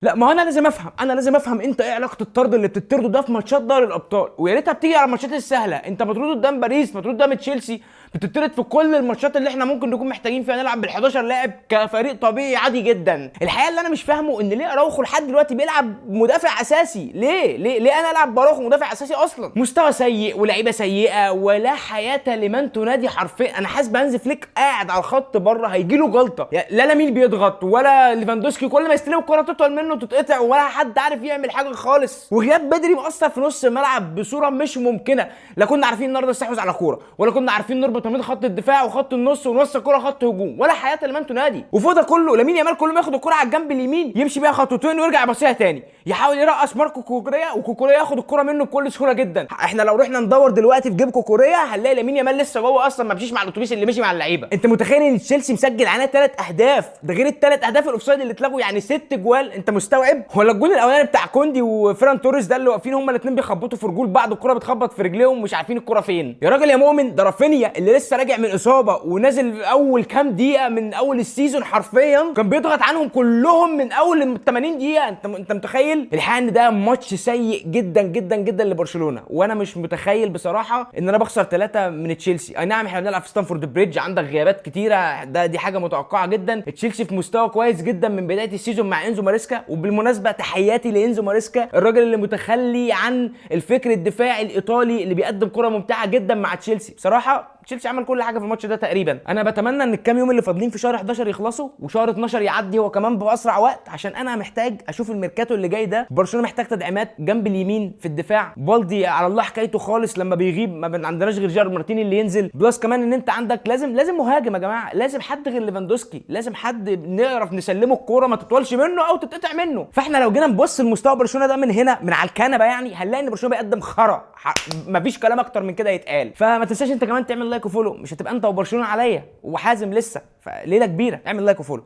لا ما هو انا لازم افهم انت ايه علاقه الطرد اللي بتطرده ده في ماتشات دوري الابطال، ويا ريتها بتيجي على الماتشات السهله. انت مطرود قدام باريس، مطرود قدام تشيلسي، بتطرد في كل الماتشات اللي احنا ممكن نكون محتاجين فيها نلعب بال11 لاعب كفريق طبيعي عادي جدا. الحقيقه اللي انا مش فاهمه ان ليه اراوخو لحد دلوقتي بيلعب مدافع اساسي؟ ليه انا العب باراوخو مدافع اساسي اصلا؟ مستوى سيء ولاعيبه سيئه ولا حياه لمن تنادي حرفيا. انا حاسس بهانز فليك قاعد على الخط بره هيجي له جلطه، لا لامين بيضغط ولا ليفاندوسكي كل ما يستلم الكره تطول منه تتقطع ولا حد عارف يعمل حاجه خالص، وغياب بدري مؤثر في نص الملعب بصوره مش ممكنه. لا كنا عارفين النهارده نستحوذ على كوره، ولا كنا عارفين نربط ما بين خط الدفاع وخط النص ونوصل كوره خط هجوم، ولا حياه لمن تنادي. وفوق ده كله لامين يامال كل ما ياخد الكوره على الجنب اليمين يمشي بيها خطوتين ويرجع يبصيها تاني، يحاول يرقص ماركو كوكوريا وكوكوريا ياخد الكوره منه بكل سهوله جدا. احنا لو رحنا ندور دلوقتي في جيب كوكوريا هنلاقي لامين يامال لسه جوه اصلا، ما مشيش مع الاتوبيس اللي مشي مع اللعيبه. انت متخيل ان تشيلسي مسجل علينا 3 اهداف ده غير ال3 اهداف الاوفسايد اللي اتلغوا، يعني 6 جوال؟ انت مستوعب؟ ولا الجول الاولاني بتاع كوندي وفيران توريس ده اللي واقفين هما الاثنين بيخبطوا في رجول بعض، الكوره بتخبط في رجليهم مش عارفين الكوره فين. يا راجل يا مؤمن، ده رافينيا اللي لسه راجع من اصابه ونازل اول كام دقيقه من اول السيزون حرفيا كان بيضغط عنهم كلهم من اول 80 دقيقه. انت متخيل؟ الحقيقه ان ده ماتش سيء جدا جدا جدا لبرشلونه، وانا مش متخيل بصراحه ان انا بخسر 3 من تشيلسي. اي نعم احنا بنلعب في ستانفورد بريدج، عندك غيابات كتيره، دي حاجه متوقعه جدا. تشيلسي في مستوى كويس جدا من بدايه السيزون مع انزو ماريسكا، وبالمناسبه تحياتي لانزو ماريسكا الراجل اللي متخلي عن الفكر الدفاعي الايطالي اللي بيقدم كره ممتعه جدا مع تشيلسي. بصراحه تشيلسي عمل كل حاجه في الماتش ده تقريبا. انا بتمنى ان الكام يوم اللي فاضلين في شهر 11 يخلصوا وشهر 12 يعدي هو كمان باسرع وقت، عشان انا محتاج اشوف الميركاتو اللي جاي ده. برشلونه محتاج تدعيمات جنب اليمين في الدفاع، بالدي على الله حكايته خالص لما بيغيب، ما عندناش غير جيرارد مارتيني اللي ينزل، بلس كمان ان انت عندك لازم مهاجم يا جماعه، لازم حد غير ليفاندوسكي، لازم حد نعرف نسلمه الكوره ما تطولش منه او تتقطع منه. فاحنا لو جينا نبص لمستوى برشلونه ده من هنا من على الكنبه يعني هنلاقي ان برشلونه بيقدم خرا، مفيش كلام اكتر من كده يتقال. فما تنساش انت كمان تعمل لايك وفولو، مش هتبقى انت وبرشلونه عليا وحازم لسه، فليله كبيره اعمل لايك وفولو.